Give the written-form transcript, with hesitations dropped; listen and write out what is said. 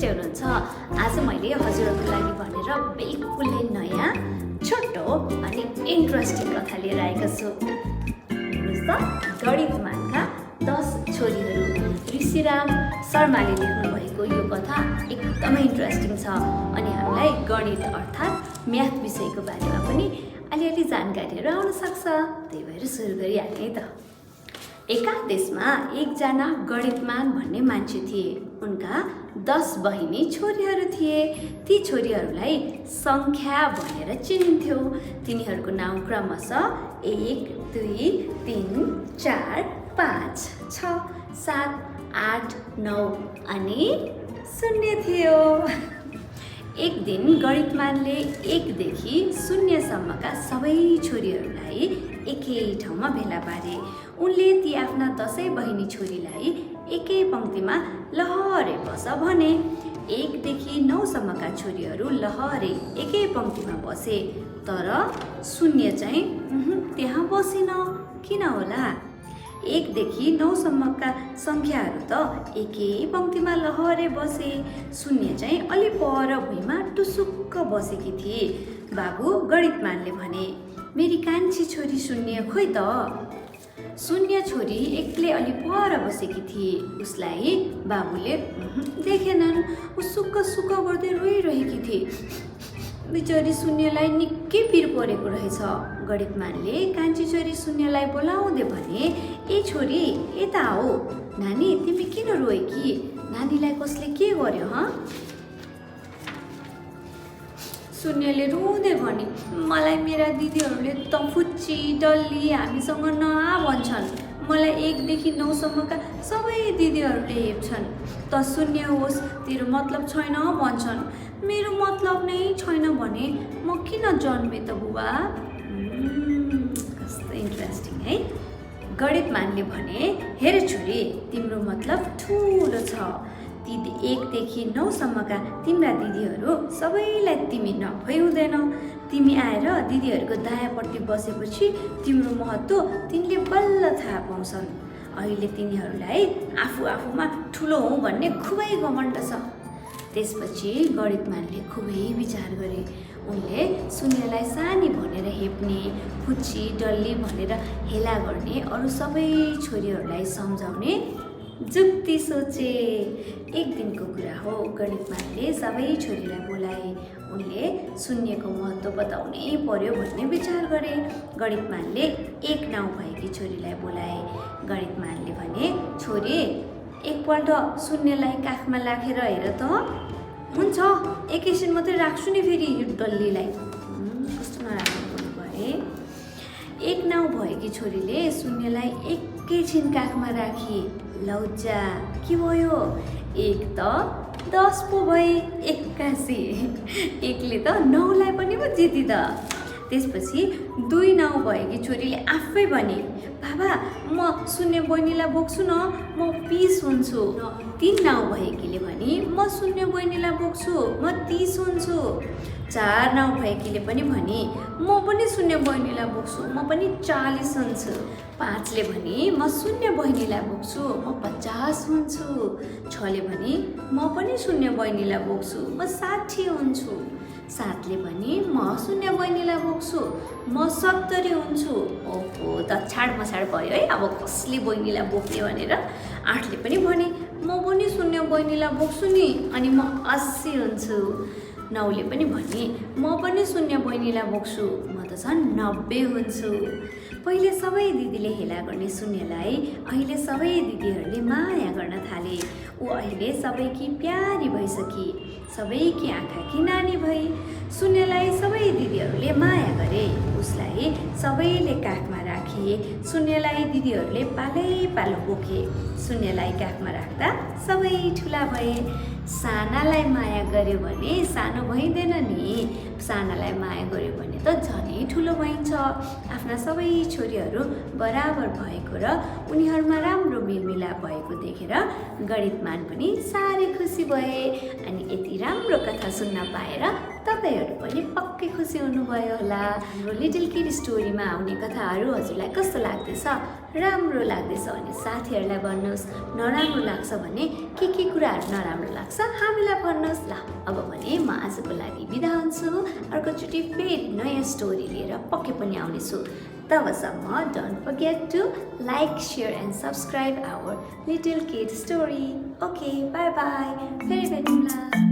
सन्चै हुनुहुन्छ? आज मैले हजुरहरूको लागि भनेर बिल्कुलै नयाँ छोटो अनि इन्ट्रेस्टिङ कथा लिएर आएको छु। हेर्नुहोस् त, गणितमानका 10 छोरीहरू ऋषिराम शर्माले लेख्नुभएको यो कथा एकदमै इन्ट्रेस्टिङ छ अनि हामीलाई गणित अर्थात् म्याथ विषयको बारेमा पनि अलिअलि जानकारीहरू आउन सक्छ। त्यही भएर सुरु गरिहालेँ त। एका देशमा एकजना गणितमान भन्ने मान्छे थिए। उनका 10 बहिनी छोरीहरू थिए। ती छोरीहरूलाई सङ्ख्या भनेर चिनिन्थ्यो। तिनीहरूको नाम क्रमशः 1, 2, 3, 4, 5, 6, 7, 8, 9 अनि 0 थियो। एक दिन गणितमानले 1 देखि 0 सम्मका सबै छोरीहरूलाई एकै ठाउँमा भेला पारे। उनले ती आफ्ना 10 बहिनी छोरीलाई एकै पङ्क्तिमा लहरे बस भने। 1 देखि 9 सम्मका छोरीहरू लहरे एकै पङ्क्तिमा बसे, तर 0 चाहिँ त्यहाँ बसेन। किन होला? 1 देखि 9 सम्मका सङ्ख्याहरू त एकै पङ्क्तिमा लहरे बसे, 0 चाहिँ अलि पर भुइँमा टुसुक्क बसेकी थिए। बाबु गणितमानले भने, मेरी कान्छी छोरी 0 खोइ त। 0 छोरी एक्लै अलि पर बसेकी थिए। उसलाई बाबुले देखेनन्। ऊ सुक्क सुक्क गर्दै रोइरहेकी थिए। बिचरी 0लाई निकै पिर परेको रहेछ। गणितमानले कान्छी छोरी 0लाई बोलाउँदै भने, ए छोरी यता हो। नानी, तिमी किन रोएकी? नानीलाई कसले के गर्यो हँ? 0ले रुँदै भने, मलाई मेरा दिदीहरूले त फुच्ची डल्ली हामीसँग नआ भन्छन्। मलाई 1 देखि 9 सम्मका सबै दिदीहरूले हेप्छन्। त 0 होस्, तेरो मतलब छैन भन्छन्। मेरो मतलब नै छैन भने म किन जन्मेँ त बुबा? कस्तो इन्ट्रेस्टिङ है। गणितमानले भने, हेर छोरी, तिम्रो मतलब ठुलो छ। ती 1 देखि 9 सम्मका तिम्रा दिदीहरू सबैलाई तिमी नभई हुँदैन। तिमी आएर दिदीहरूको दायाँपट्टि बसेपछि तिम्रो महत्त्व तिनले बल्ल थाहा पाउँछन्। अहिले तिनीहरूलाई आफूमा ठुलो हौँ भन्ने खुबै घमण्ड छ। त्यसपछि गणितमानले खुबै विचार गरे। उनले 0लाई सानी भनेर हेप्ने, फुच्ची डल्ली भनेर हेला गर्ने, अरू सबै छोरीहरूलाई सम्झाउने जुक्ति सोचे। एक दिनको कुरा हो, गणितमानले सबै छोरीलाई बोलाए। उनले 0को महत्त्व बताउनै पर्यो भन्ने विचार गरे। गणितमानले 1 नाउँ भएकी छोरीलाई बोलाए। गणितमानले भने, छोरी, एकपल्ट 0लाई काखमा राखेर हेर त। हुन्छ, एकैछिन मात्रै राख्छु नि फेरि यो डल्लीलाई। कस्तो नराम्रो बोल्नु भए। 1 नाउँ भएकी छोरीले 0लाई एकैछिन काखमा राखी। लौजा, के भयो? 1 त 10 पो भए 81। 1ले त 9लाई पनि पो जिति त। त्यसपछि 2 नाउँ भएकी छोरीले आफै भने, बाबा, म 0 बहिनीलाई बोक्छु न, म 20 हुन्छु। 3 नाउँ भएकीले भने, म 0 बहिनीलाई बोक्छु, म 30 हुन्छु। 4 नाउँ भएकीले पनि भने, म पनि 0 बहिनीलाई बोक्छु, म पनि 40 हुन्छु। 5ले भने, म 0 बहिनीलाई बोक्छु, म 50 हुन्छु। 6ले भने, म पनि 0 बहिनीलाई बोक्छु, म 60 हुन्छु। 7ले भने, म 0 बहिनीलाई बोक्छु, म 70 हुन्छु। ओहो, त छाड मछाड भयो है, अब कसले बहिनीलाई बोक्ने भनेर। 8ले पनि भने, म पनि 0 बहिनीलाई बोक्छु नि, अनि म 80 हुन्छु। 9ले पनि भने, म पनि 0 बहिनीलाई बोक्छु, म त झन् 90 हुन्छु। पहिले सबै दिदीले हेला गर्ने 0लाई अहिले सबै दिदीहरूले माया गर्न थाले। ऊ अहिले सबैकी प्यारी भइसकी, सबैकी आँखाकी नानी भई। 0लाई सबै दिदीहरूले माया गरे। उसलाई सबैले काखमा राखे। 0लाई दिदीहरूले पालै पालो बोके। 0लाई काखमा राख्दा सबै ठुला भए। सानालाई माया गर्यो भने सानो भइँदैन नि। सानालाई माया गर्यो भने त झनै ठुलो भइन्छ। आफ्ना सबै छोरीहरू बराबर भएको र उनीहरूमा राम्रो मेलमिलाप भएको देखेर गणितमान पनि साह्रै खुसी भए। अनि यति राम्रो कथा सुन्न पाएर तपाईँहरू पनि पक्कै खुसी हुनुभयो होला। हाम्रो लिटिल किड स्टोरीमा आउने कथाहरू हजुरलाई कस्तो लाग्दैछ राम्रो लाग्दैछ भने साथीहरूलाई भन्नुहोस्, नराम्रो लाग्छ भने के कुराहरू नराम्रो लाग्छ हामीलाई भन्नुहोस्। ल अब भने म आजको लागि बिदा हुन्छु। अर्कोचोटि फेरि नयाँ स्टोरी लिएर पक्कै पनि आउनेछु। तबसम्म don't forget to like, share and subscribe our little kid story. Okay, bye bye, फेरि भेटौँला।